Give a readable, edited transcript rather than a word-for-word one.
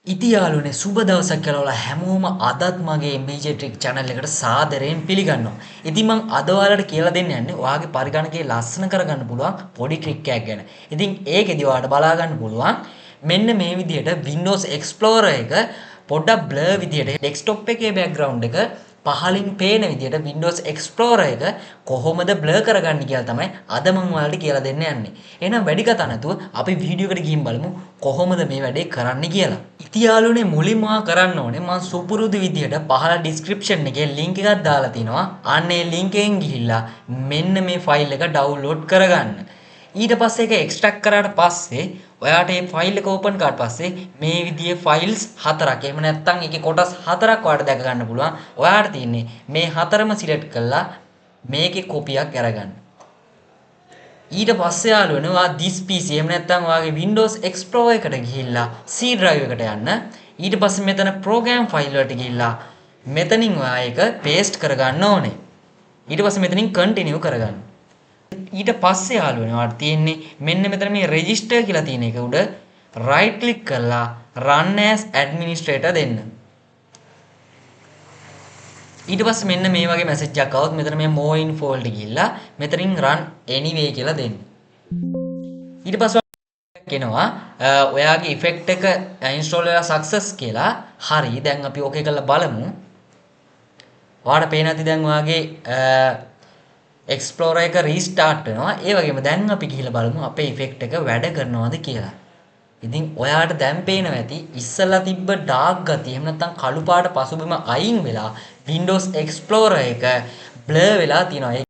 ඉතියාලුනේ සුබ දවසක් කියලා ඔයාලා හැමෝම අදත් මගේ MBJ Trick channel එකට සාදරයෙන් පිළිගන්නවා. ඉතින් මම අද ඔයාලට කියලා දෙන්න යන්නේ ඔයාගේ පරිගණකය ලස්සන කරගන්න පුළුවන් පොඩි ට්‍රික් එකක් ගැන. ඉතින් ඒකෙදි ඔයාලට බලා ගන්න පුළුවන් මෙන්න මේ විදිහට Windows Explorer එක පොඩ්ඩක් blur විදිහට desktop එකේ background එක පහලින් පේන විදිහට Windows Explorer එක කොහොමද blur කරගන්නේ කියලා තමයි අද මම ඔයාලට කියලා දෙන්න යන්නේ. එහෙනම් වැඩි කතා නැතුව අපි වීඩියෝ එකට ගිහින් බලමු කොහොමද මේ වැඩේ කරන්න කියලා. ඉතින් යාළුවනේ මුලින්ම කරන්න ඕනේ මම සුපුරුදු විදිහට පහළ description එකේ link එකක් දාලා තිනවා. අන්න ඒ link එකෙන් ගිහිල්ලා මෙන්න මේ file එක download කරගන්න. ඊට පස්සේ ඒක extract කරාට පස්සේ ඔයාට මේ file එක open කරාට පස්සේ මේ විදිහේ files හතරක් එහෙම නැත්නම් ඒකේ කොටස් හතරක් ඔයාලට දැක ගන්න පුළුවන්. ඔයාට තියෙන්නේ මේ හතරම select කරලා මේකේ copy එකක් අරගන්න. ඊට පස්සේ යාළුවනේ ඔයා this PC එහෙම නැත්නම් ඔයාගේ Windows Explorer එකට ගිහිල්ලා C drive එකට යන්න. ඊට පස්සේ මෙතන program file වලට ගිහිල්ලා මෙතනින් ඔයා ඒක paste කරගන්න ඕනේ. ඊට පස්සේ මෙතනින් continue කරගන්න. ඊට පස්සේ යාළුවනේ ඔයාලට තියෙන්නේ මෙන්න මෙතන මේ register කියලා තියෙන එක උඩ right click කරලා run as administrator දෙන්න. ඊට පස්සේ මෙන්න මේ වගේ මැසේජ් එකක් આવොත් මෙතන මේ more info වලට ගිහිල්ලා මෙතනින් run anyway කියලා දෙන්න. ඊට පස්සේ කියනවා ඔයාගේ effect එක install වෙලා success කියලා. හරි දැන් අපි ඕකේ කරලා බලමු. ඔයාලට පේන ඇති දැන් ඔයාගේ Explorer එක restart වෙනවා. ඒ වගේම දැන් අපි ගිහිල්ලා බලමු අපේ effect එක වැඩ කරනවද කියලා. ඉතින් ඔයාට දැන් පේනවා ඇති ඉස්සලා තිබ්බ dark ගතිය එහෙම නැත්නම් කළු පාට පසුබිම අයින් වෙලා Windows Explorer එක blur වෙලා තියෙනවා.